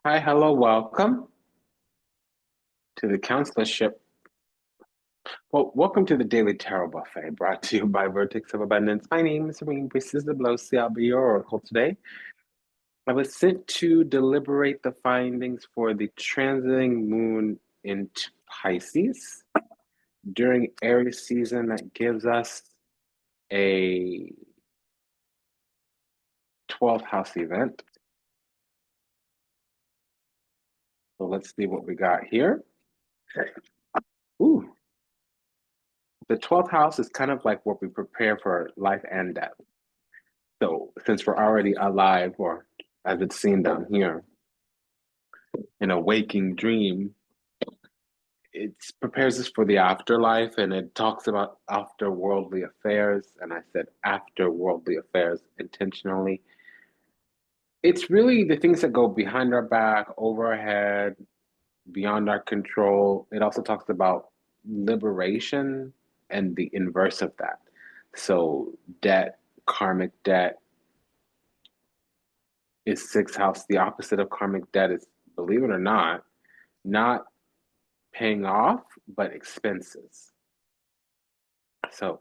Hi, hello, welcome to the counselorship. Well, welcome to the Daily Tarot Buffet brought to you by Vertex of Abundance. My name is Priestess Abossi. I'll be your oracle today. I was sent to deliberate the findings for the transiting moon into Pisces during Aries season that gives us a 12th house event. So let's see what we got here. Ooh, the 12th house is kind of like what we prepare for life and death. So since we're already alive, or as it's seen down here, in a waking dream, it prepares us for the afterlife and it talks about afterworldly affairs. And I said afterworldly affairs intentionally. It's really the things that go behind our back, over our head, beyond our control. It also talks about liberation and the inverse of that. So, debt, karmic debt, is sixth house. The opposite of karmic debt is, believe it or not paying off, but expenses. So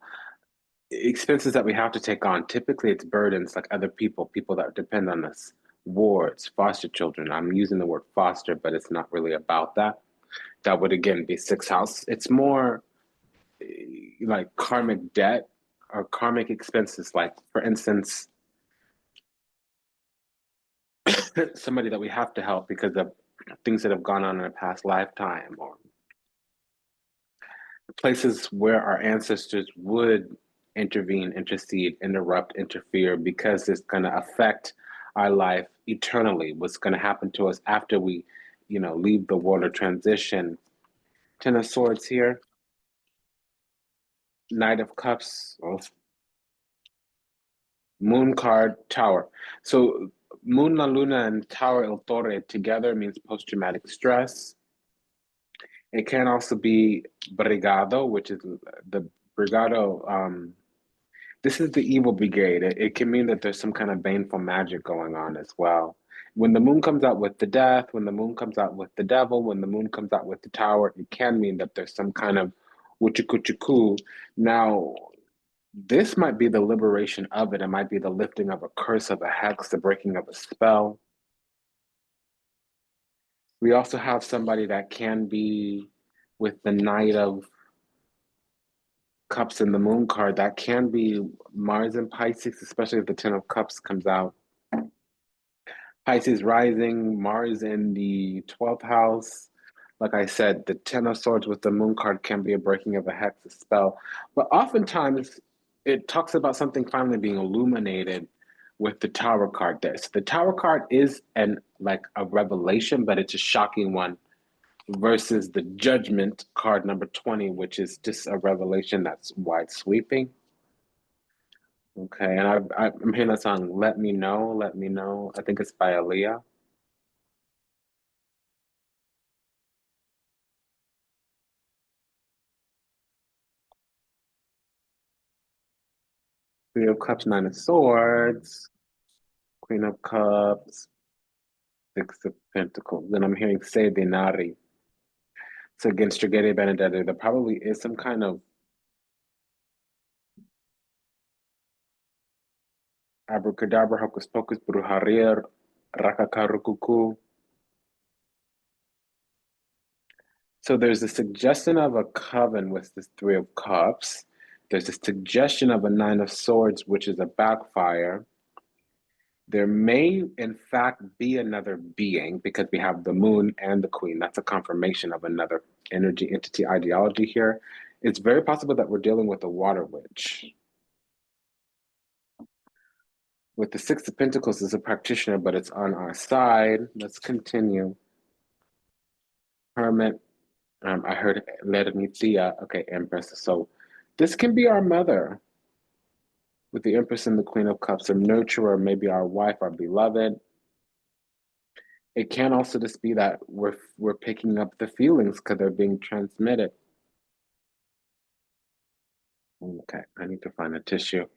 expenses that we have to take on, typically it's burdens like other people, people that depend on us, wards, foster children. I'm using the word foster, but it's not really about that. That would again be sixth house. It's more like karmic debt or karmic expenses. Like for instance, somebody that we have to help because of things that have gone on in a past lifetime, or places where our ancestors would intervene, intercede, interrupt, interfere, because it's going to affect our life eternally. What's going to happen to us after we, leave the world or transition. Ten of Swords here, Knight of Cups, Moon card, Tower. So Moon La Luna and Tower El Torre together means post-traumatic stress. It can also be Brigado, which is the Brigado. This is the evil brigade. It can mean that there's some kind of baneful magic going on as well. When the moon comes out with the death, when the moon comes out with the devil, when the moon comes out with the tower, it can mean that there's some kind of wuchukuchuku. Now, this might be the liberation of it. It might be the lifting of a curse, of a hex, the breaking of a spell. We also have somebody that can be with the Knight of Cups and the Moon card. That can be Mars and Pisces, especially if the Ten of Cups comes out. Pisces rising, Mars in the 12th house. Like I said, the Ten of Swords with the Moon card can be a breaking of a hex, a spell. But oftentimes it talks about something finally being illuminated with the Tower card there. So the Tower card is like a revelation, but it's a shocking one versus the Judgment card number 20, which is just a revelation that's wide sweeping. Okay, and I'm hearing that song, Let Me Know, Let Me Know. I think it's by Aaliyah. Three of Cups, Nine of Swords, Queen of Cups, Six of Pentacles. Then I'm hearing Se Denari. So against Strigete Benedetta, there probably is some kind of abracadabra, hocus pocus, brujeria, rakakarukuku. So there's a suggestion of a coven with this Three of Cups. There's a suggestion of a Nine of Swords, which is a backfire. There may, in fact, be another being because we have the moon and the queen. That's a confirmation of another energy, entity, ideology here. It's very possible that we're dealing with a water witch. With the Six of Pentacles as a practitioner, but it's on our side. Let's continue. Hermit. I heard Lermitia. Okay, Empress. So this can be our mother with the Empress and the Queen of Cups, a nurturer, maybe our wife, our beloved. It can also just be that we're picking up the feelings because they're being transmitted. Okay, I need to find a tissue.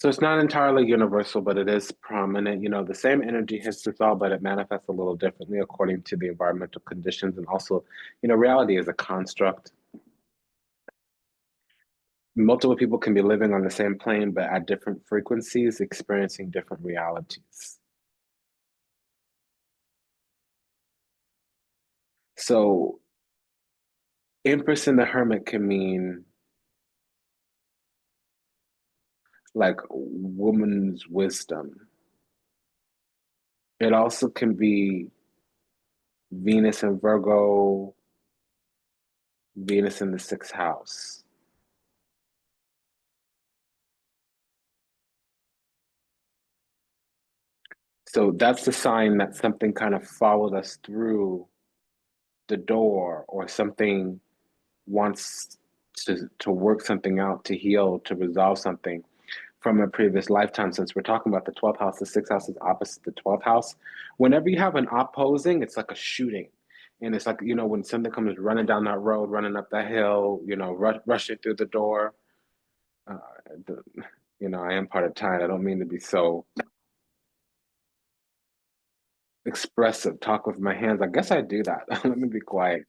So it's not entirely universal, but it is prominent. The same energy hits us all, but it manifests a little differently according to the environmental conditions. And also, reality is a construct. Multiple people can be living on the same plane, but at different frequencies, experiencing different realities. So, Empress and the Hermit can mean like woman's wisdom. It also can be Venus and Virgo, Venus in the sixth house. So that's the sign that something kind of followed us through the door, or something wants to work something out, to heal, to resolve something from a previous lifetime. Since we're talking about the 12th house, the sixth house is opposite the 12th house. Whenever you have an opposing, it's like a shooting. And it's like, when something comes running down that road, running up that hill, rushing through the door. Uh, the, I am part of time. I don't mean to be so expressive, talk with my hands. I guess I do that. Let me be quiet.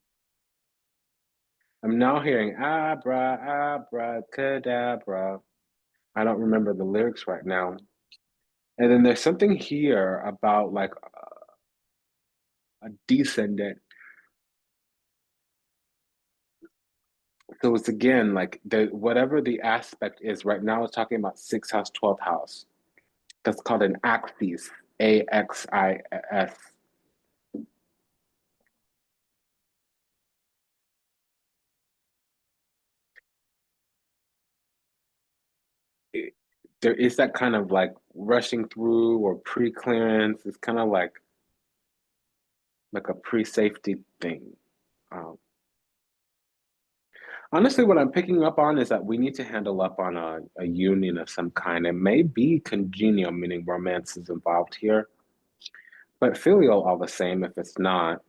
I'm now hearing abra, abracadabra. I don't remember the lyrics right now. And then there's something here about like a descendant. So it's again like whatever the aspect is right now, it's talking about sixth house, 12th house. That's called an axis, Axis. It, there is that kind of like rushing through or pre-clearance. It's kind of like a pre-safety thing. Um, Honestly, what I'm picking up on is that we need to handle up on a union of some kind. It may be congenial, meaning romance is involved here, but filial all the same if it's not.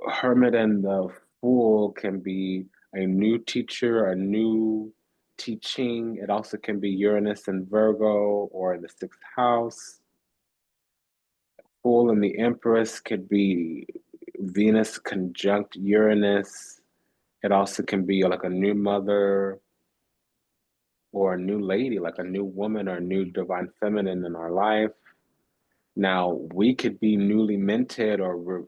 Hermit and the Fool can be a new teacher, a new teaching. It also can be Uranus and Virgo or in the sixth house. Fool and the Empress could be Venus conjunct Uranus. It also can be like a new mother or a new lady, like a new woman or a new divine feminine in our life. Now, we could be newly minted or,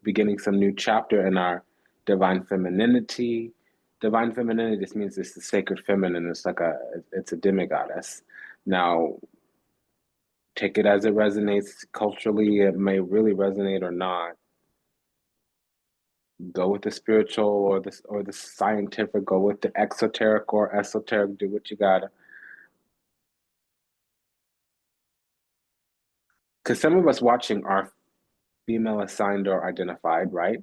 beginning some new chapter in our divine femininity. Divine femininity just means it's the sacred feminine. It's a demigoddess. Now, take it as it resonates culturally. It may really resonate or not. Go with the spiritual or the scientific. Go with the exoteric or esoteric. Do what you gotta. Because some of us watching are female assigned or identified, right?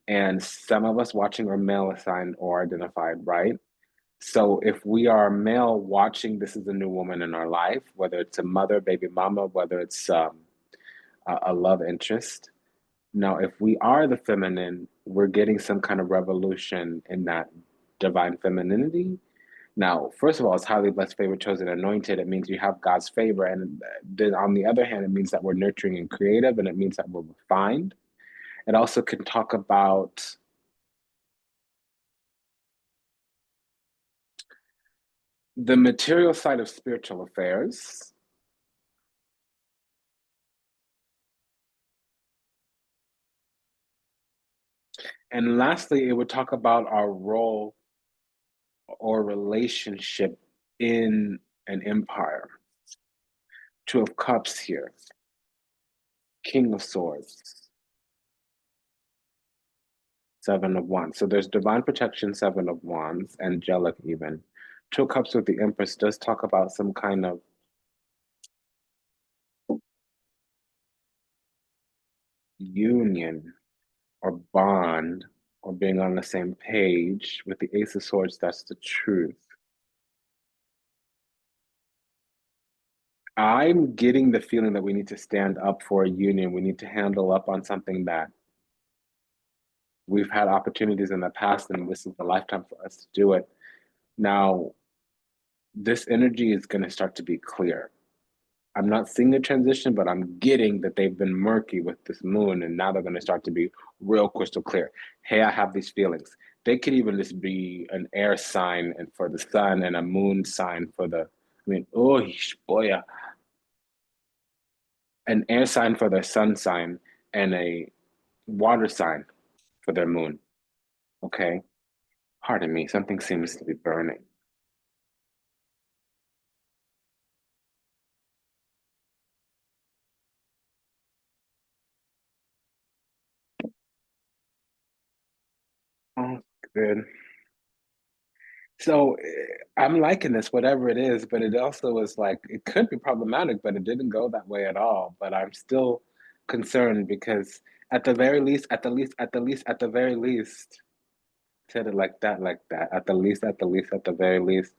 And some of us watching are male assigned or identified, right? So if we are male watching, this is a new woman in our life, whether it's a mother, baby mama, whether it's a love interest. Now, if we are the feminine, we're getting some kind of revolution in that divine femininity. Now, first of all, it's highly blessed, favored, chosen, anointed. It means you have God's favor. And then on the other hand, it means that we're nurturing and creative, and it means that we're refined. It also can talk about the material side of spiritual affairs. And lastly, it would talk about our role or relationship in an empire. Two of Cups here, King of Swords, Seven of Wands. So there's divine protection, Seven of Wands, angelic even. Two of Cups with the Empress does talk about some kind of union or bond or being on the same page. With the Ace of Swords, that's the truth. I'm getting the feeling that we need to stand up for a union. We need to handle up on something that we've had opportunities in the past, and this is the lifetime for us to do it. Now, this energy is going to start to be clear. I'm not seeing a transition, but I'm getting that they've been murky with this moon, and now they're going to start to be real crystal clear. Hey, I have these feelings. They could even just be an air sign and for the sun and a moon sign for the, I mean, oh, boy, an air sign for their sun sign and a water sign for their moon. Okay. Pardon me, something seems to be burning. Oh, good. So I'm liking this, whatever it is, but it also is like it could be problematic, but it didn't go that way at all. But I'm still concerned because at the very least, at the very least, said it like that, at the very least,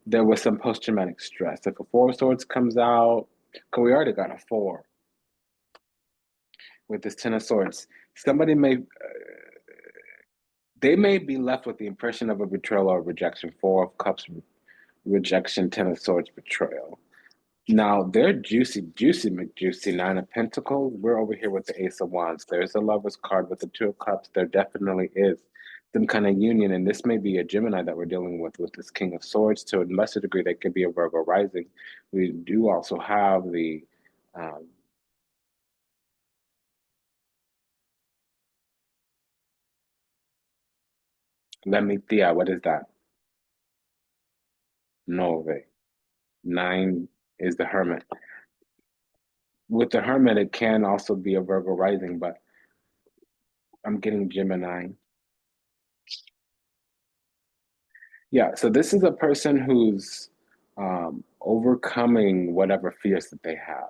there was some post-traumatic stress. If a four of swords comes out, because we already got a four with this ten of swords, somebody may they may be left with the impression of a betrayal or rejection. Four of cups rejection, ten of swords betrayal. Now they're juicy, juicy McJuicy, nine of pentacles. We're over here with the ace of wands. There's a lover's card with the two of cups. There definitely is some kind of union, and this may be a Gemini that we're dealing with this king of swords. To a lesser degree, that could be a Virgo rising. We do also have the um, let me Thea, what is that? Nove. Nine is the hermit. With the hermit, it can also be a Virgo rising, but I'm getting Gemini. Yeah, so this is a person who's overcoming whatever fears that they have.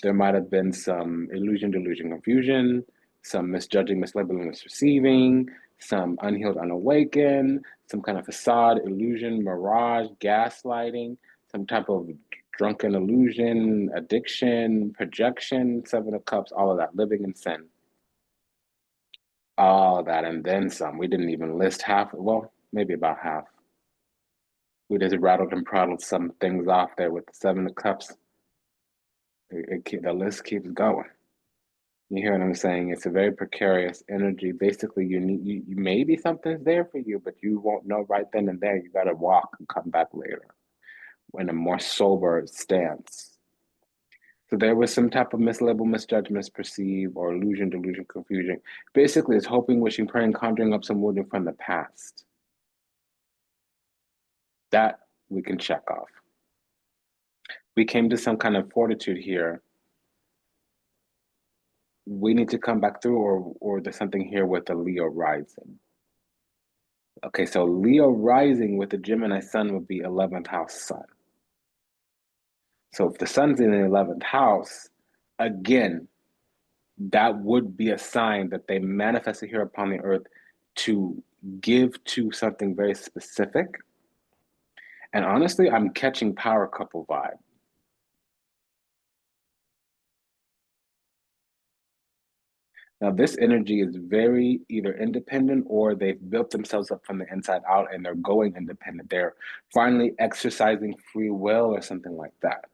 There might have been some illusion, delusion, confusion, some misjudging, mislabeling, misreceiving, some unhealed, unawakened, some kind of facade, illusion, mirage, gaslighting, some type of drunken illusion, addiction, projection, seven of cups, all of that, living in sin. All of that, and then some. We didn't even list half, well, maybe about half. We just rattled and prattled some things off there with the seven of cups. The list keeps going. You hear what I'm saying? It's a very precarious energy. Basically, you maybe something's there for you, but you won't know right then and there. You got to walk and come back later in a more sober stance. So there was some type of mislabel, misjudgment, misperceive, or illusion, delusion, confusion. Basically, it's hoping, wishing, praying, conjuring up some wounding from the past. That we can check off. We came to some kind of fortitude here. We need to come back through, or there's something here with the Leo rising. Okay, so Leo rising with the Gemini sun would be 11th house sun. So if the sun's in the 11th house, again, that would be a sign that they manifested here upon the earth to give to something very specific. And honestly, I'm catching power couple vibe. Now, this energy is very either independent or they've built themselves up from the inside out and they're going independent. They're finally exercising free will or something like that.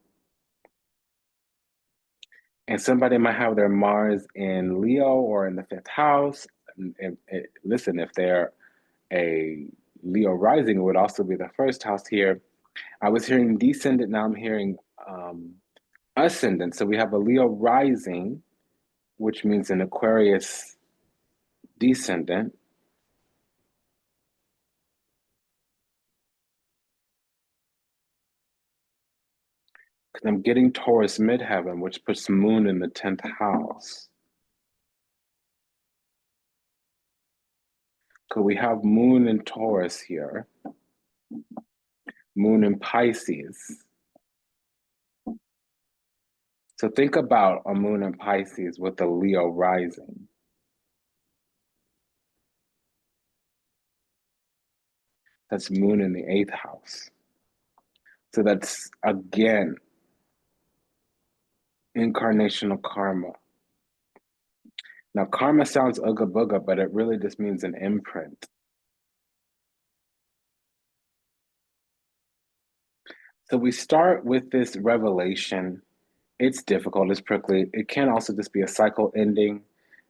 And somebody might have their Mars in Leo or in the fifth house. Listen, if they're a Leo rising, it would also be the first house here. I was hearing descendant, now I'm hearing ascendant. So we have a Leo rising, which means an Aquarius descendant. Because I'm getting Taurus midheaven, which puts Moon in the 10th house. Because we have Moon in Taurus here, Moon in Pisces. So think about a Moon in Pisces with a Leo rising. That's Moon in the 8th house. So that's, again, incarnational karma. Now, karma sounds ooga booga, but it really just means an imprint. So we start with this revelation. It's difficult, it's prickly. It can also just be a cycle ending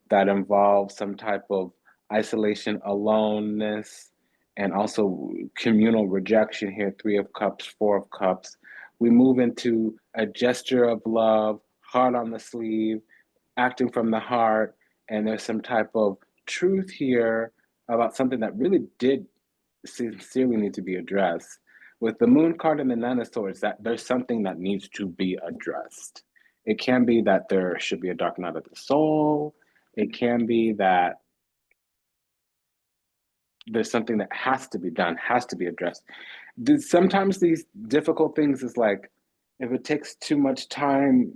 that involves some type of isolation, aloneness, and also communal rejection here. Three of Cups, Four of Cups. We move into a gesture of love, heart on the sleeve, acting from the heart, and there's some type of truth here about something that really did sincerely need to be addressed. With the Moon card and the Nine of Swords, that there's something that needs to be addressed. It can be that there should be a dark night of the soul. It can be that there's something that has to be done, has to be addressed. Sometimes these difficult things is like, if it takes too much time,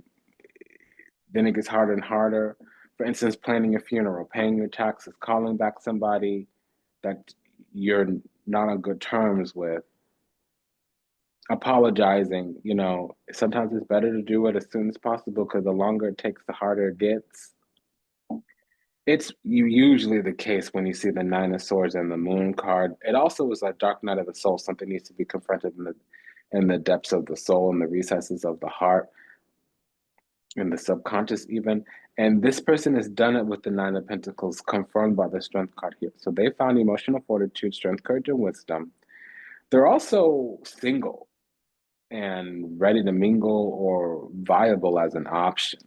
then it gets harder and harder. For instance, planning a funeral, paying your taxes, calling back somebody that you're not on good terms with, apologizing. Sometimes it's better to do it as soon as possible because the longer it takes, the harder it gets. It's usually the case when you see the Nine of Swords and the Moon card. It also is like Dark Night of the Soul. Something needs to be confronted in the depths of the soul, in the recesses of the heart, in the subconscious even. And this person has done it with the Nine of Pentacles, confirmed by the Strength card here. So they found emotional fortitude, strength, courage, and wisdom. They're also single and ready to mingle or viable as an option.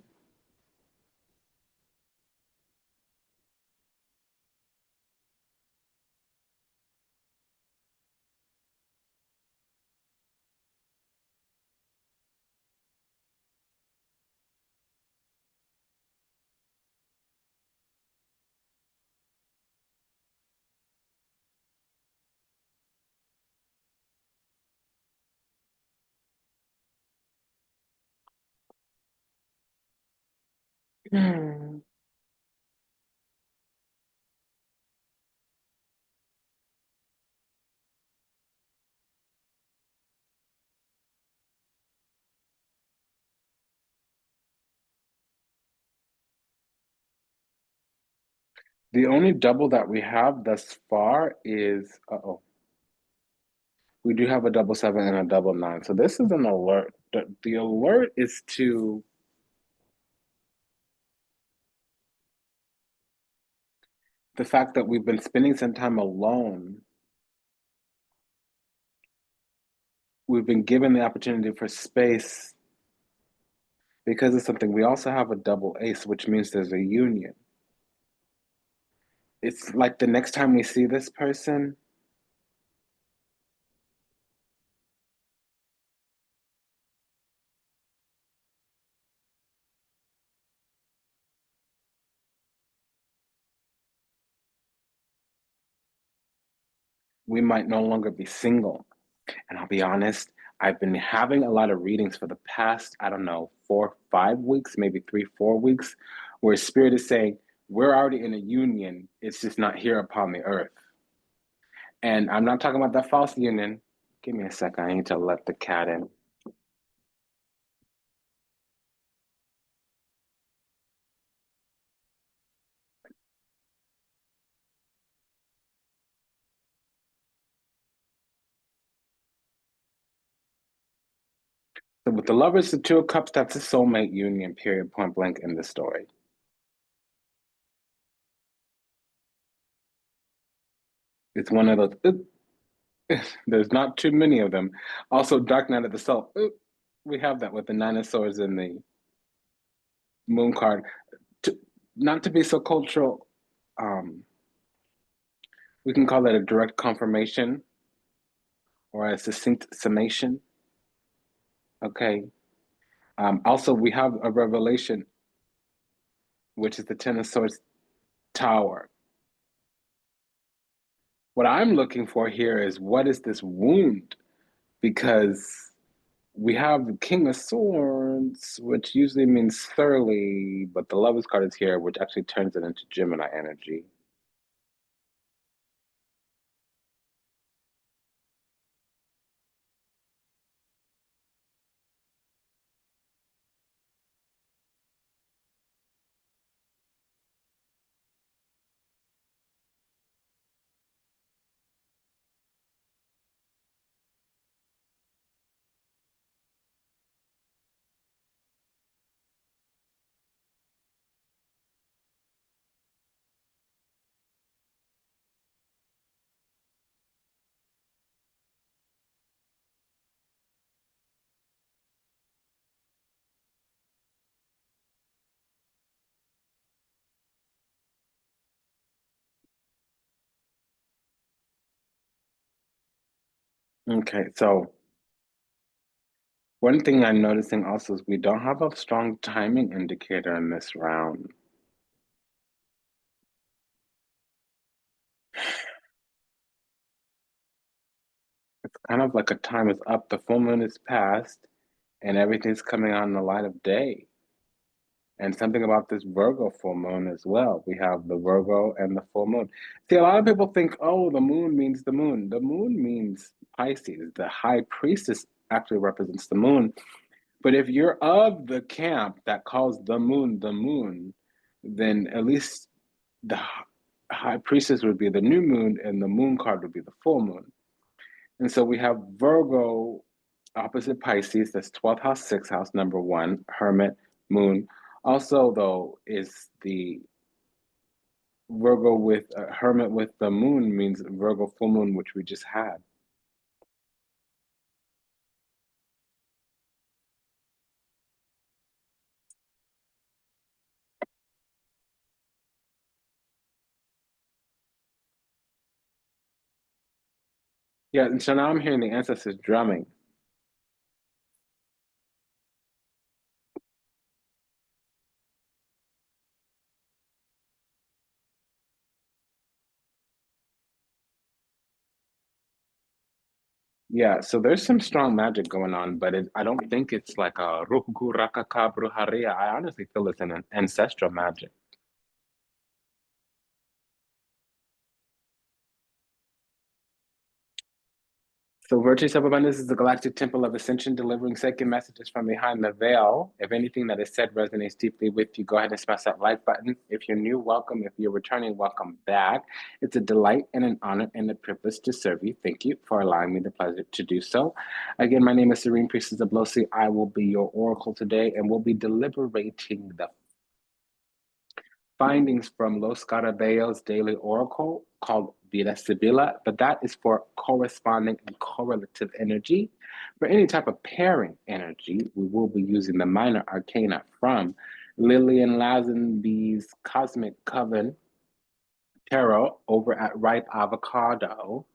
Hmm. The only double that we have thus far is, we do have a double seven and a double nine. So this is an alert. The alert is to the fact that we've been spending some time alone. We've been given the opportunity for space because of something. We also have a double ace, which means there's a union. It's like the next time we see this person, we might no longer be single. And I'll be honest, I've been having a lot of readings for the past, I don't know, 4, 5 weeks, maybe 3, 4 weeks, where Spirit is saying, we're already in a union, it's just not here upon the earth. And I'm not talking about that false union. Give me a second, I need to let the cat in. So with the lovers, the Two of Cups, that's a soulmate union, period, point blank in the story. It's one of those, there's not too many of them. Also, Dark Night of the Soul, we have that with the Nine of Swords and the Moon card. To, not to be so cultural, um, we can call that a direct confirmation or a succinct summation. Okay. Also, we have a revelation, which is the Ten of Swords Tower. What I'm looking for here is what is this wound? Because we have the King of Swords, which usually means thoroughly, but the Lovers card is here, which actually turns it into Gemini energy. Okay, so one thing I'm noticing also is we don't have a strong timing indicator in this round. It's kind of like a time is up, the full moon is past, and everything's coming on the light of day. And something about this Virgo full moon as well. We have the Virgo and the full moon. See, a lot of people think, oh, the moon means the moon. The moon means Pisces. The high priestess actually represents the moon. But if you're of the camp that calls the moon, then at least the high priestess would be the new moon and the moon card would be the full moon. And so we have Virgo opposite Pisces, that's 12th house, 6th house, number one, Hermit, Moon. Also, though, is the Virgo with Hermit with the Moon means Virgo full moon, which we just had. Yeah, and so now I'm hearing the ancestors drumming. Yeah, so there's some strong magic going on, but I don't think it's like a ruhugu rakaka bruharia. I honestly feel it's an ancestral magic. So, Virtues of Abundance is the galactic temple of ascension, delivering sacred messages from behind the veil. If anything that is said resonates deeply with you, go ahead and smash that like button. If you're new, welcome. If you're returning, welcome back. It's a delight and an honor and a privilege to serve you. Thank you for allowing me the pleasure to do so. Again, my name is Serene Priestess Abossi. I will be your oracle today, and we'll be deliberating the findings from Los Scarabaeo's daily oracle called Vida Sibilla, but that is for corresponding and correlative energy. For any type of pairing energy, we will be using the minor arcana from Lillian Lazenby's Cosmic Coven Tarot over at Ripe Avocado,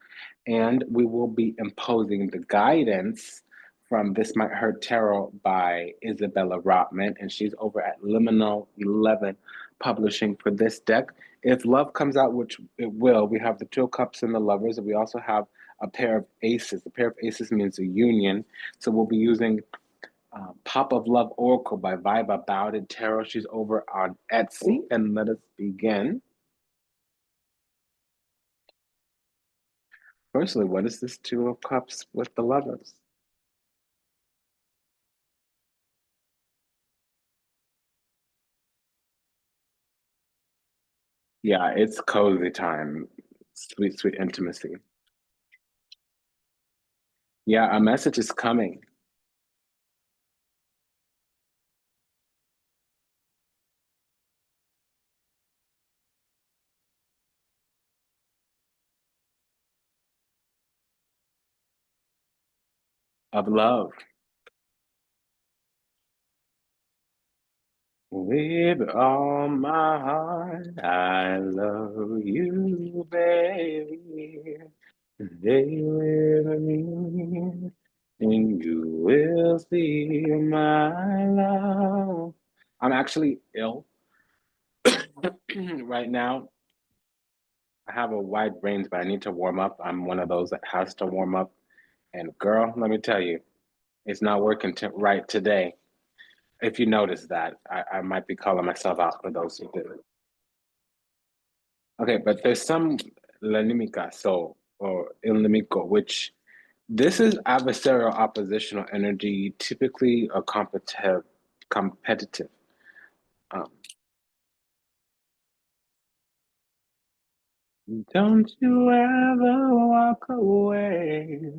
and we will be imposing the guidance from This Might Hurt Tarot by Isabella Rotman, and she's over at Liminal 11 Publishing for this deck. If love comes out, which it will, we have the Two of Cups and the Lovers, and we also have a pair of aces. A pair of aces means a union, so we'll be using Pop of Love Oracle by Viba Bowded Tarot. She's over on Etsy, and let us begin. Firstly, what is this Two of Cups with the Lovers? Yeah, it's cozy time. Sweet, sweet intimacy. Yeah, a message is coming of love. With all my heart, I love you, baby. Stay with me, and you will see my love. I'm actually ill right now. I have a wide range, but I need to warm up. I'm one of those that has to warm up. And girl, let me tell you, it's not working right today. If you notice that, I might be calling myself out for those who did it. Okay, but there's some lanimica, so or ilnimico, which this is adversarial oppositional energy, typically a competitive. Um, don't you ever walk away.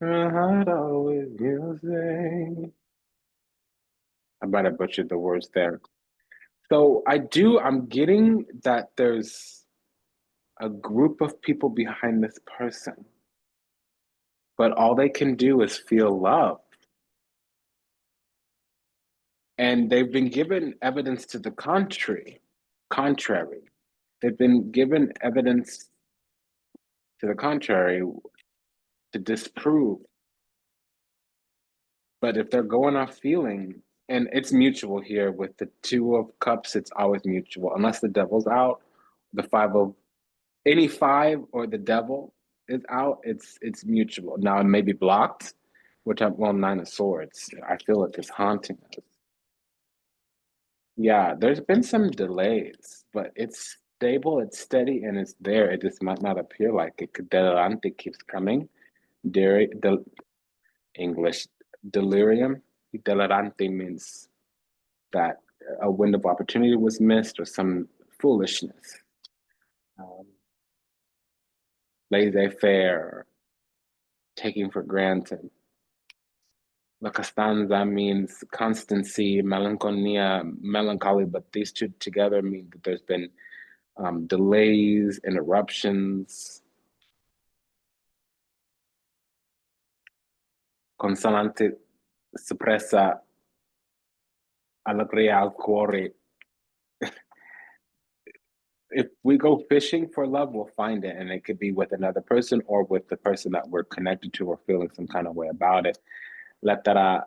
My heart always gives way. I might have butchered the words there. So I'm getting that there's a group of people behind this person, but all they can do is feel love. And they've been given evidence to the contrary. They've been given evidence To the contrary, to disprove. But if they're going off feeling, and it's mutual here with the Two of Cups, it's always mutual. Unless the devil's out, the Five of any five or the devil is out, it's mutual. Now it may be blocked, which I'm well, Nine of Swords. I feel like it's haunting us. Yeah, there's been some delays, but it's stable, it's steady, and it's there. It just might not appear like it. Delirante keeps coming. The English delirium. Delirante means that a window of opportunity was missed or some foolishness. Um, Laissez-faire, taking for granted. La Costanza means constancy, melancholia, melancholy, but these two together mean that there's been delays, interruptions. Consonante suppressa allegria al cuore. If we go fishing for love, we'll find it, and it could be with another person or with the person that we're connected to or feeling some kind of way about it. Lettera,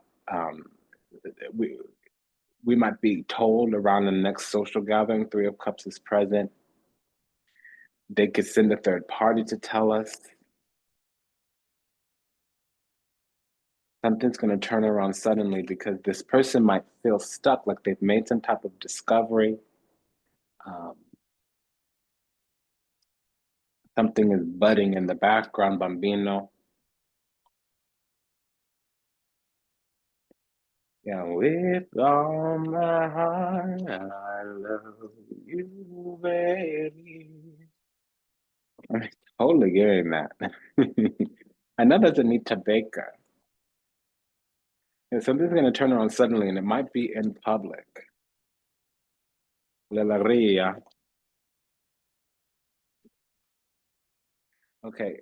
we we might be told around the next social gathering, Three of Cups is present. They could send a third party to tell us. Something's going to turn around suddenly because this person might feel stuck, like they've made some type of discovery. Um, Something is budding in the background, bambino. Yeah, with all my heart, I love you, baby. I'm totally getting that. I know that's Anita Baker. And something's going to turn around suddenly, and it might be in public. Lelaria. Okay,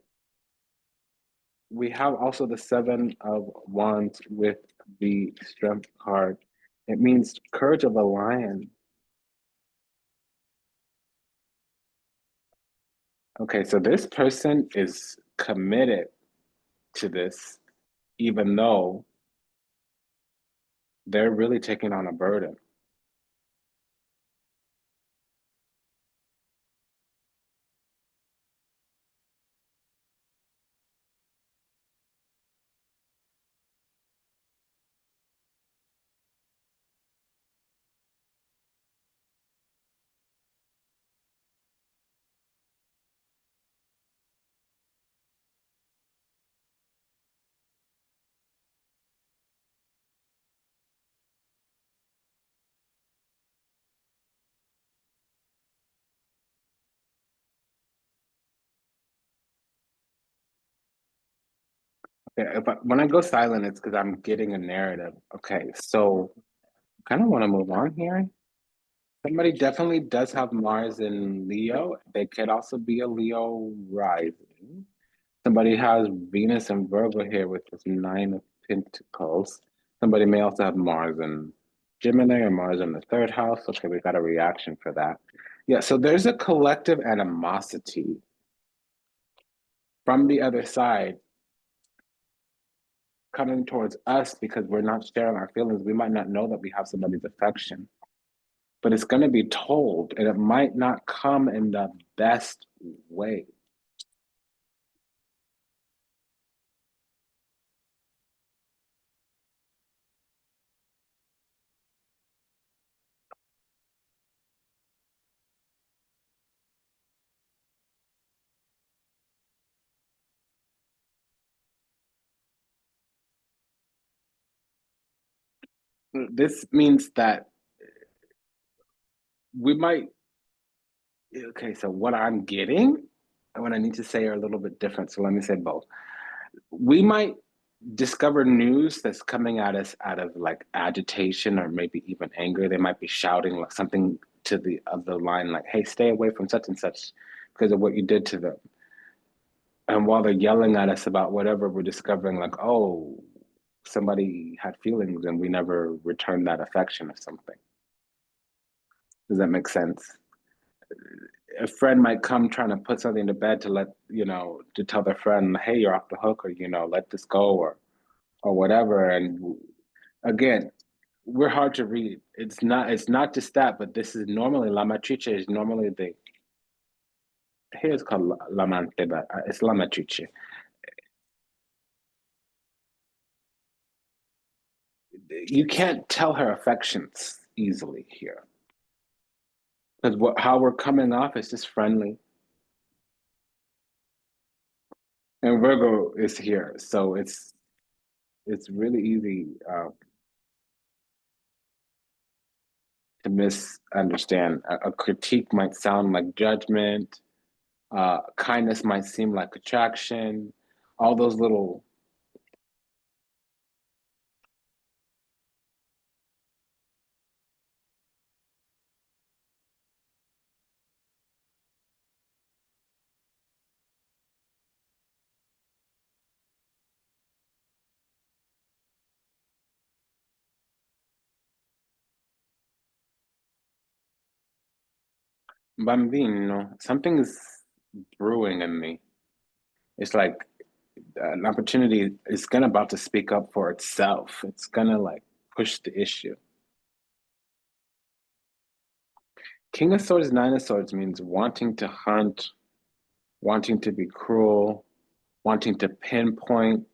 we have also the Seven of Wands with the Strength card. It means courage of a lion. Okay, so this person is committed to this, even though they're really taking on a burden. Okay, when I go silent, it's because I'm getting a narrative. Okay, so kind of want to move on here. Somebody definitely does have Mars in Leo. They could also be a Leo rising. Somebody has Venus and Virgo here with this Nine of Pentacles. Somebody may also have Mars in Gemini or Mars in the third house. Okay, we got a reaction for that. Yeah, so there's a collective animosity from the other side coming towards us because we're not sharing our feelings. We might not know that we have somebody's affection, but it's going to be told, and it might not come in the best way. This means that we might, okay, so what I'm getting and what I need to say are a little bit different. So let me say both. We might discover news that's coming at us out of like agitation or maybe even anger. They might be shouting like something to the other line, like, hey, stay away from such and such because of what you did to them. And while they're yelling at us about whatever, we're discovering like, oh, somebody had feelings and we never returned that affection or something. Does that make sense? a friend might come trying to put something to bed to let, to tell their friend, hey, you're off the hook, or, let this go, or whatever. And again, we're hard to read. It's not just that, but this is normally La Matrice is normally the here it's called Lamante, but it's La Matrice. You can't tell her affections easily here. Because how we're coming off is just friendly. And Virgo is here. So it's really easy to misunderstand. A critique might sound like judgment. Kindness might seem like attraction. All those little bambino, something is brewing in me. It's like an opportunity is gonna about to speak up for itself. It's gonna like push the issue. King of Swords, Nine of Swords means wanting to hunt, wanting to be cruel, wanting to pinpoint,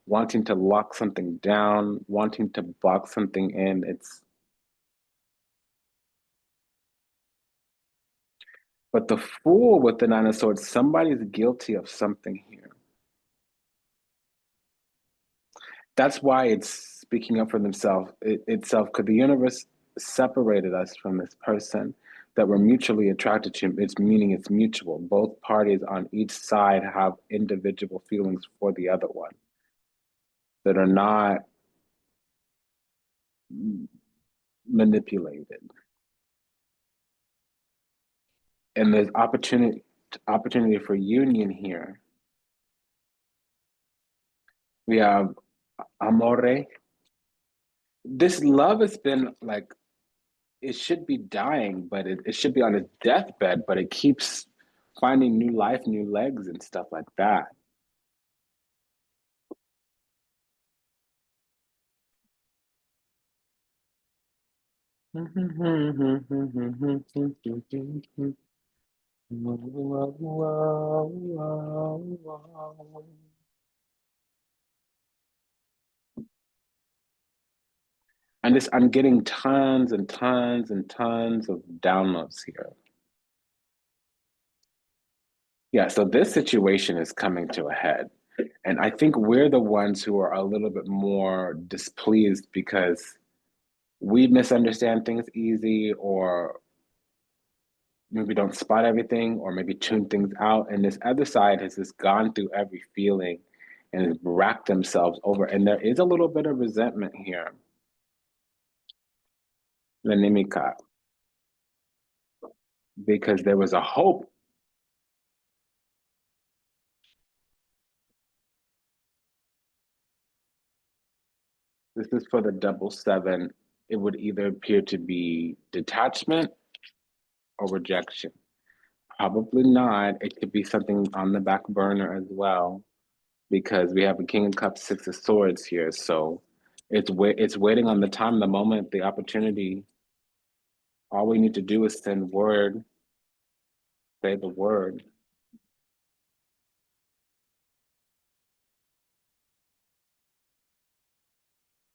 wanting to lock something down, wanting to box something in. But the Fool with the Nine of Swords, somebody's guilty of something here. That's why it's speaking up for themselves itself, because the universe separated us from this person that we're mutually attracted to. It's meaning it's mutual. Both parties on each side have individual feelings for the other one that are not manipulated. And there's opportunity for union here. We have amore. This love has been like, it should be dying, but it should be on its deathbed, but it keeps finding new life, new legs, and stuff like that. I'm getting tons and tons and tons of downloads here. Yeah, so this situation is coming to a head. And I think we're the ones who are a little bit more displeased because we misunderstand things easy, or maybe don't spot everything, or maybe tune things out. And this other side has just gone through every feeling and has racked themselves over. And there is a little bit of resentment here. L'animica, because there was a hope. This is for the double seven. It would either appear to be detachment or rejection. Probably not. It could be something on the back burner as well, because we have a King of Cups, Six of Swords here. So it's waiting on the time, the moment, the opportunity. All we need to do is send word, say the word.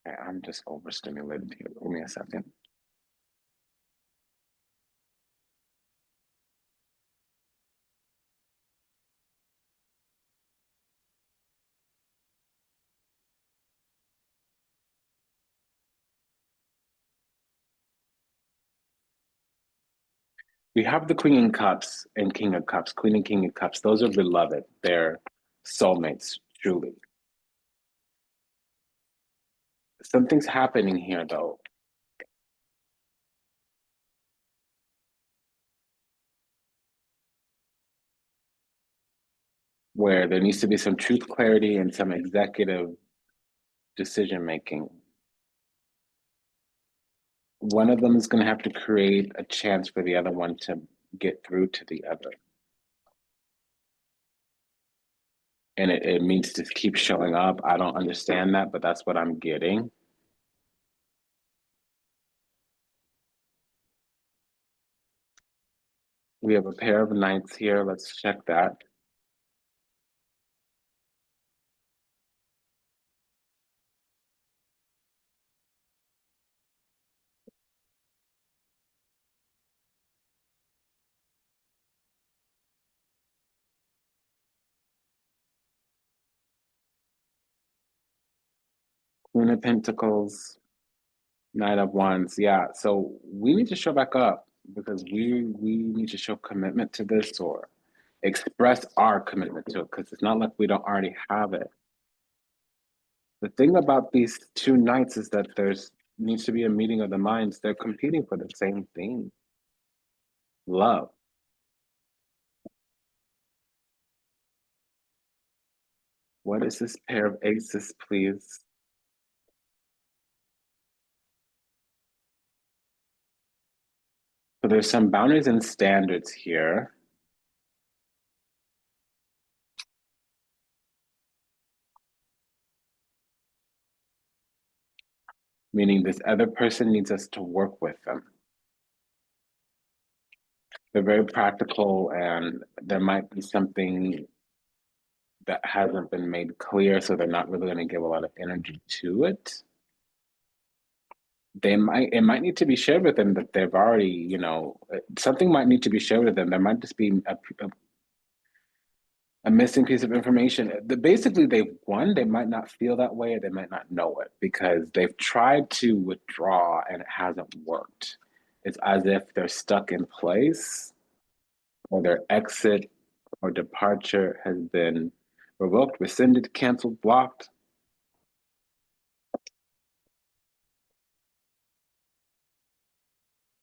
I'm just overstimulated here. Give me a second. We have the Queen of Cups and King of Cups, Queen and King of Cups. Those are beloved. They're soulmates, truly. Something's happening here, though. Where there needs to be some truth, clarity, and some executive decision making. One of them is going to have to create a chance for the other one to get through to the other. And it means to keep showing up. I don't understand that, but that's what I'm getting. We have a pair of knights here. Let's check that. Queen of Pentacles, Knight of Wands. Yeah, so we need to show back up because we need to show commitment to this or express our commitment to it because it's not like we don't already have it. The thing about these two knights is that there's needs to be a meeting of the minds. They're competing for the same thing. Love. What is this pair of aces, please? So there's some boundaries and standards here. Meaning this other person needs us to work with them. They're very practical and there might be something that hasn't been made clear, so they're not really going to give a lot of energy to it. It might need to be shared with them that they've already, something might need to be shared with them. There might just be a missing piece of information. Basically, they've won. They might not feel that way, or they might not know it because they've tried to withdraw and it hasn't worked. It's as if they're stuck in place, or their exit or departure has been revoked, rescinded, canceled, blocked.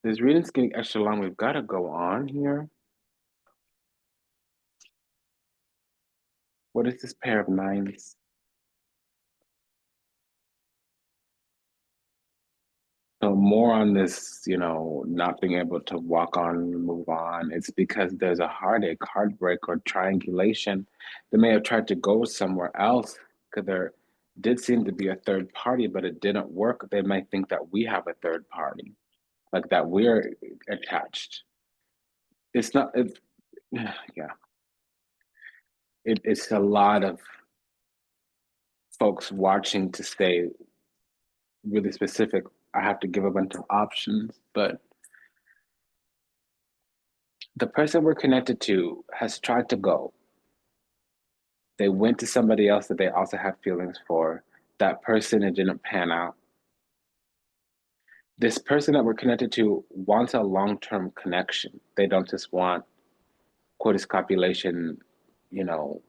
This reading's getting extra long. We've got to go on here. What is this pair of nines? So more on this, not being able to walk on and move on. It's because there's a heartache, heartbreak, or triangulation. They may have tried to go somewhere else because there did seem to be a third party, but it didn't work. They might think that we have a third party, like that we're attached. It's not, yeah. It's a lot of folks watching to stay really specific. I have to give a bunch of options, but the person we're connected to has tried to go. They went to somebody else that they also had feelings for. That person, it didn't pan out. This person that we're connected to wants a long-term connection. They don't just want quotas copulation, you know,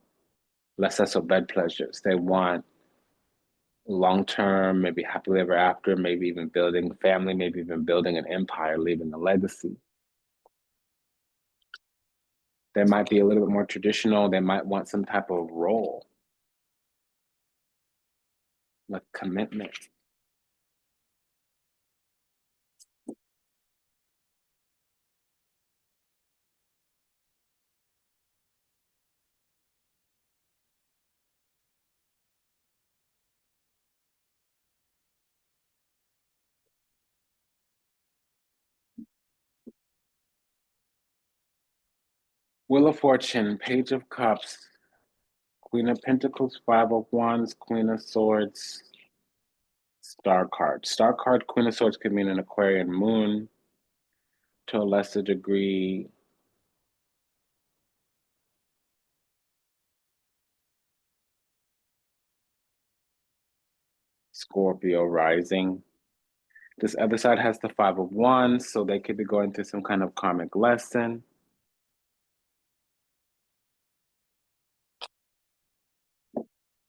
less or bed pleasures. They want long-term, maybe happily ever after, maybe even building a family, maybe even building an empire, leaving a legacy. They might be a little bit more traditional. They might want some type of role, like commitment. Wheel of Fortune, Page of Cups, Queen of Pentacles, Five of Wands, Queen of Swords, Star card. Star card, Queen of Swords could mean an Aquarian moon to a lesser degree. Scorpio rising. This other side has the Five of Wands, so they could be going through some kind of karmic lesson.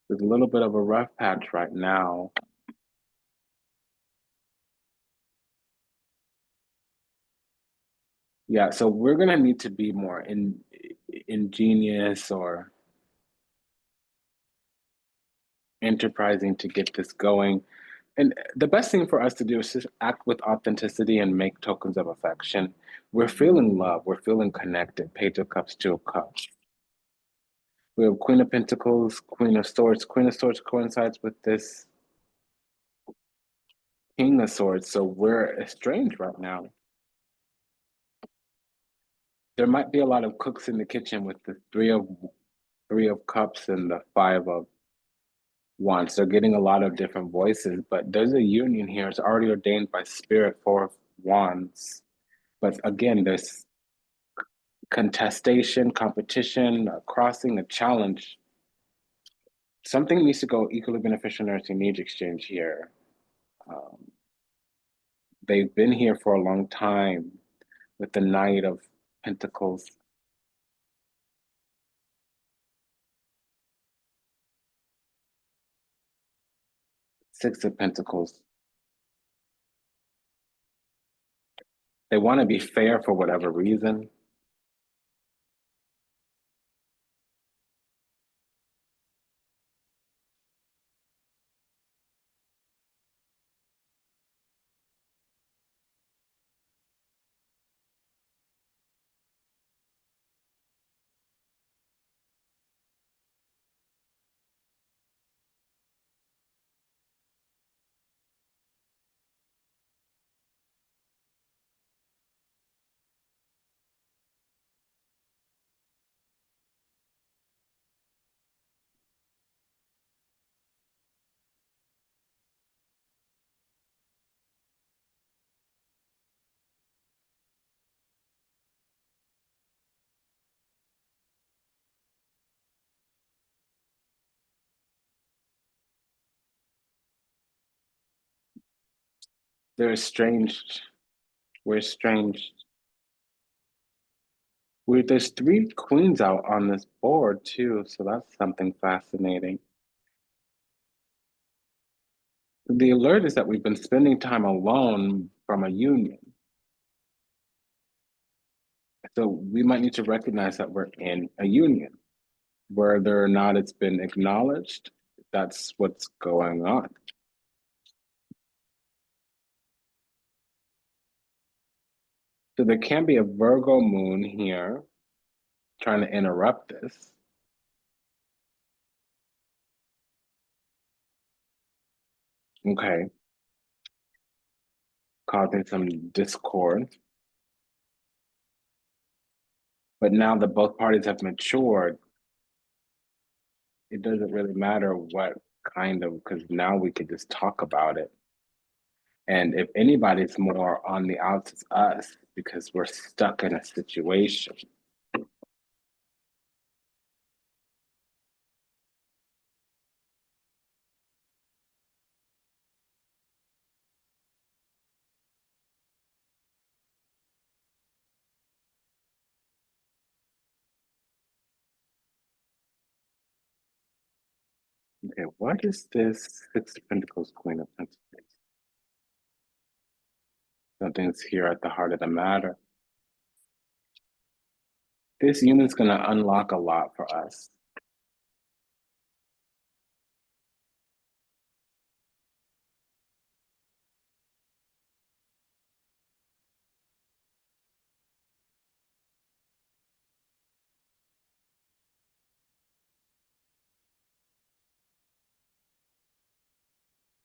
There's a little bit of a rough patch right now. Yeah, so we're gonna need to be more ingenious or enterprising to get this going. And the best thing for us to do is just act with authenticity and make tokens of affection. We're feeling love. We're feeling connected. Page of Cups, Two of Cups. We have Queen of Pentacles, Queen of Swords. Queen of Swords coincides with this King of Swords. So we're estranged right now. There might be a lot of cooks in the kitchen with the Three of Cups and the Five of Wands. They're getting a lot of different voices, but there's a union here. It's already ordained by Spirit, Four of Wands. But again, there's contestation, competition, a crossing, a challenge. Something needs to go equally beneficial nursing needs exchange here. They've been here for a long time with the Knight of Pentacles. Six of Pentacles. They want to be fair for whatever reason. They're estranged. We're estranged. There's three queens out on this board too, so that's something fascinating. The alert is that we've been spending time alone from a union. So we might need to recognize that we're in a union. Whether or not it's been acknowledged, that's what's going on. So there can be a Virgo moon here trying to interrupt this. Okay. Causing some discord. But now that both parties have matured, it doesn't really matter what kind of, because now we could just talk about it. And if anybody's more on the outs, it's us because we're stuck in a situation. Okay, what is this Six of Pentacles, Queen of Pentacles? Something's here at the heart of the matter. This union's going to unlock a lot for us.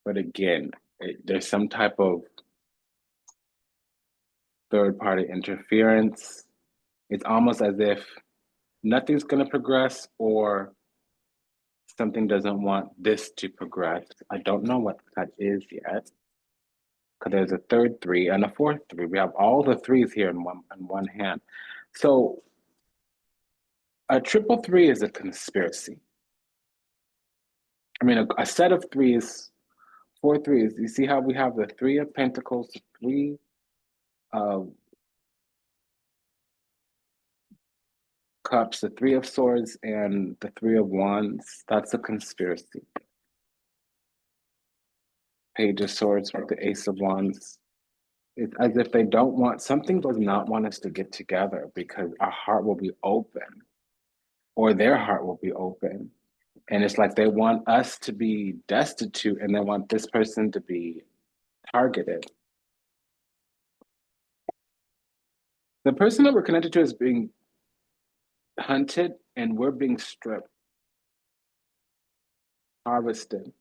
But again, there's some type of third party interference. It's almost as if nothing's going to progress or something doesn't want this to progress. I don't know what that is yet. Because there's a third three and a fourth three. We have all the threes here in one hand. So a triple three is a conspiracy. I mean, a set of threes, four threes. You see how we have the Three of Pentacles, the Three of Cups, the Three of Swords, and the Three of Wands. That's a conspiracy. Page of Swords with the Ace of Wands. It's as if they don't want, something does not want us to get together because our heart will be open or their heart will be open. And it's like they want us to be destitute and they want this person to be targeted. The person that we're connected to is being hunted and we're being stripped, harvested.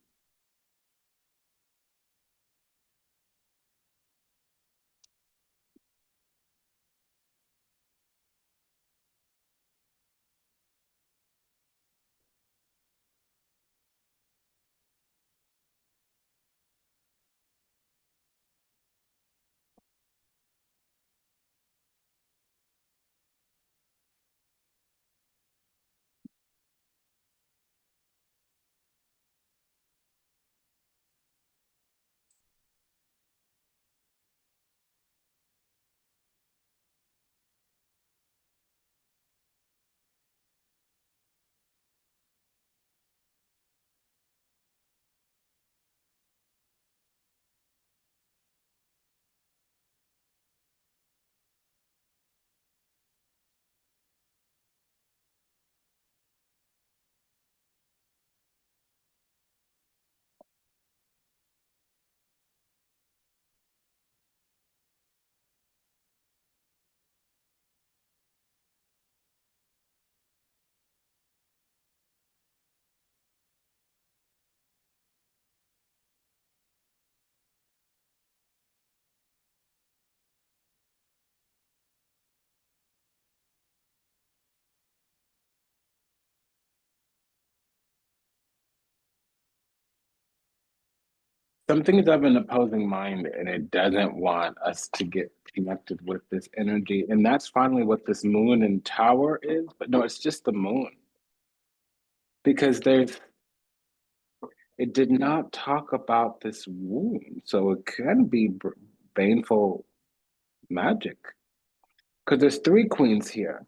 Something is of an opposing mind and it doesn't want us to get connected with this energy. And that's finally what this moon and tower is. But no, it's just the moon. Because it did not talk about this wound. So it can be baneful magic. Because there's three queens here.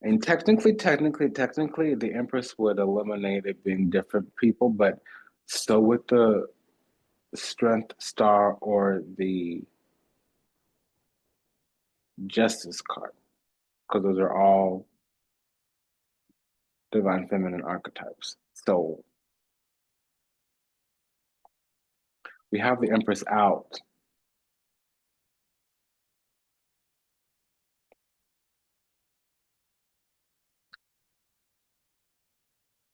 And technically, the Empress would eliminate it being different people, but so with the Strength Star or the Justice card, because those are all divine feminine archetypes. So we have the Empress out.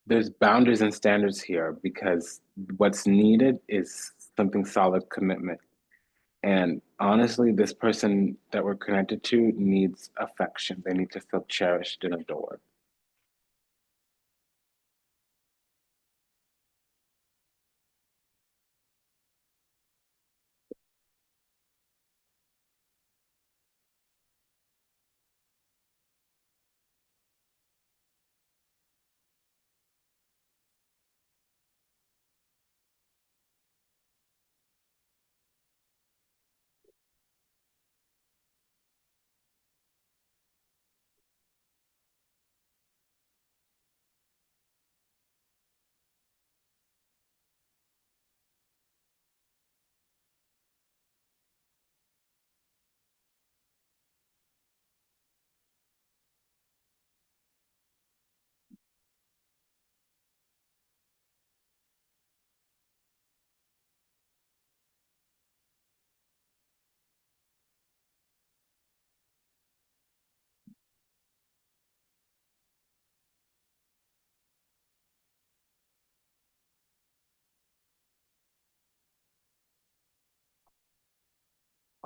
There's boundaries and standards here because what's needed is something solid commitment. And honestly, this person that we're connected to needs affection. They need to feel cherished and adored.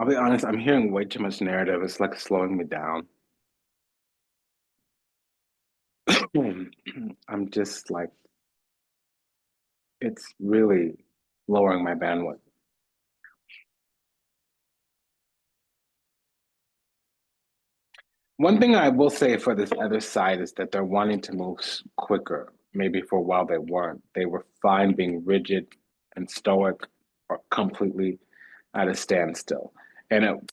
I'll be honest, I'm hearing way too much narrative. It's like slowing me down. I'm just like, it's really lowering my bandwidth. One thing I will say for this other side is that they're wanting to move quicker. Maybe for a while they weren't. They were fine being rigid and stoic or completely at a standstill. And it,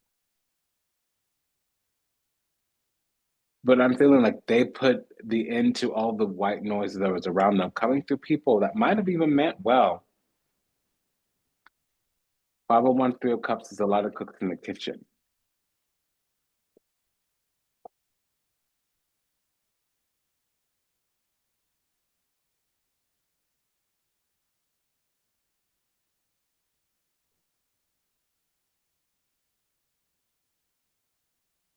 but I'm feeling like they put the end to all the white noise that was around them coming through people that might have even meant well. 501 Three of Cups is a lot of cooks in the kitchen.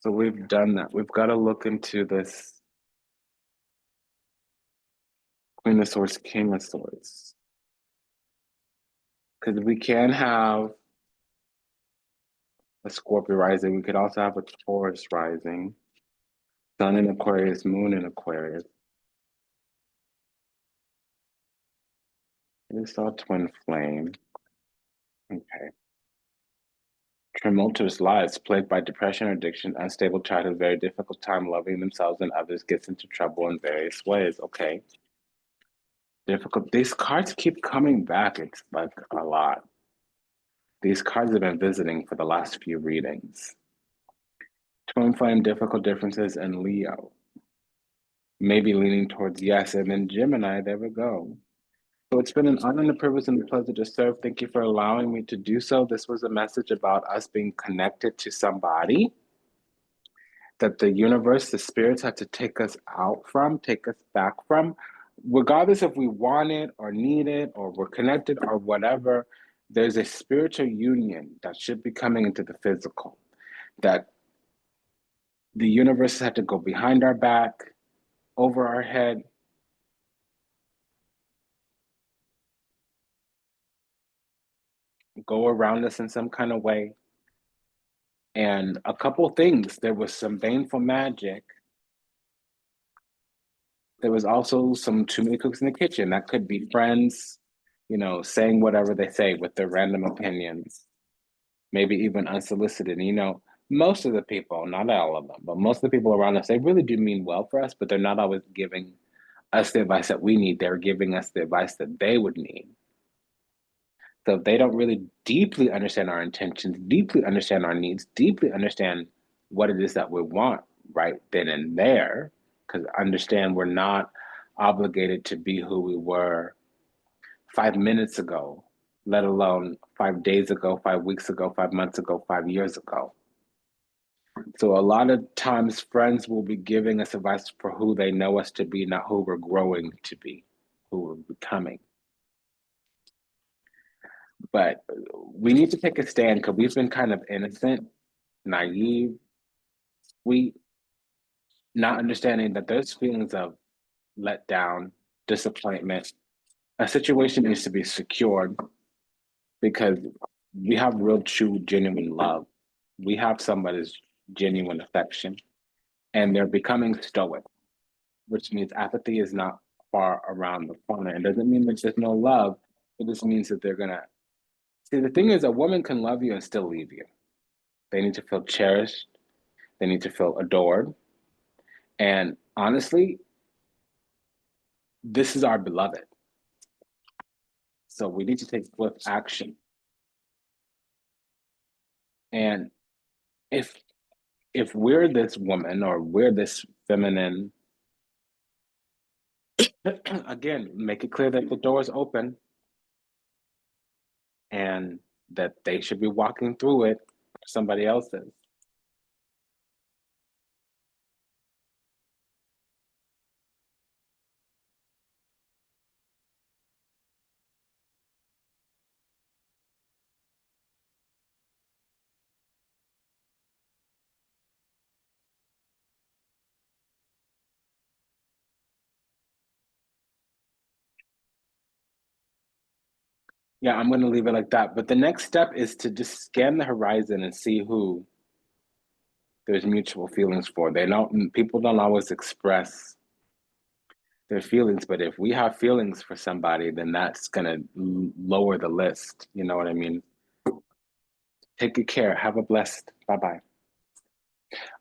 So we've done that. We've got to look into this Queen of Swords, King of Swords. Because we can have a Scorpio rising. We could also have a Taurus rising. Sun in Aquarius, Moon in Aquarius. We saw twin flame. Okay. Tumultuous lives plagued by depression, addiction, unstable childhood, very difficult time loving themselves and others, gets into trouble in various ways. Okay. Difficult. These cards keep coming back. It's like a lot. These cards have been visiting for the last few readings. Twin flame, difficult differences, and Leo. Maybe leaning towards yes, and then Gemini, there we go. So it's been an honor and a privilege and a pleasure to serve. Thank you for allowing me to do so. This was a message about us being connected to somebody that the universe, the spirits had to take us out from, take us back from, regardless if we want it or need it or we're connected or whatever. There's a spiritual union that should be coming into the physical, that the universe had to go behind our back, over our head, go around us in some kind of way. And a couple things, there was some baneful magic. There was also some too many cooks in the kitchen. That could be friends, saying whatever they say with their random opinions, maybe even unsolicited. Most of the people, not all of them, but most of the people around us, they really do mean well for us, but they're not always giving us the advice that we need. They're giving us the advice that they would need. So they don't really deeply understand our intentions, deeply understand our needs, deeply understand what it is that we want right then and there. Because understand we're not obligated to be who we were 5 minutes ago, let alone 5 days ago, 5 weeks ago, 5 months ago, 5 years ago. So a lot of times friends will be giving us advice for who they know us to be, not who we're growing to be, who we're becoming. But we need to take a stand because we've been kind of innocent, naive, sweet, not understanding that there's feelings of letdown, disappointment. A situation needs to be secured because we have real, true, genuine love. We have somebody's genuine affection, and they're becoming stoic, which means apathy is not far around the corner. It doesn't mean that there's no love. It just means that they're gonna see. The thing is, a woman can love you and still leave you. They need to feel cherished. They need to feel adored. And honestly, this is our beloved. So we need to take swift action. And if we're this woman or we're this feminine, again, make it clear that the door is open and that they should be walking through it, somebody else is. Yeah, I'm going to leave it like that. But the next step is to just scan the horizon and see who there's mutual feelings for. People don't always express their feelings, but if we have feelings for somebody, then that's going to lower the list. You know what I mean? Take good care. Have a blessed. Bye-bye.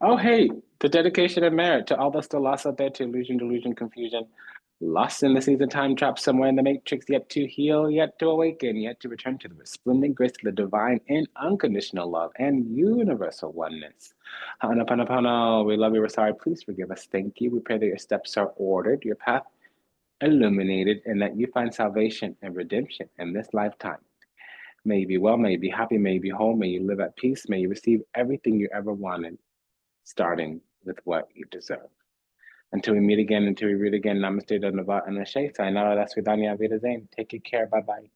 Oh, hey, the dedication of merit to all the still lost out there to illusion, delusion, confusion, lost in the season time, trapped somewhere in the matrix, yet to heal, yet to awaken, yet to return to the resplendent grace of the divine and unconditional love and universal oneness. Hanapanapana, we love you, we're sorry. Please forgive us. Thank you. We pray that your steps are ordered, your path illuminated, and that you find salvation and redemption in this lifetime. May you be well, may you be happy, may you be whole, may you live at peace, may you receive everything you ever wanted, starting with what you deserve. Until we meet again, until we read again, namaste, dhanavad, and ashe. Sayonara, das vidanya, Wiedersehen. Take good care. Bye-bye.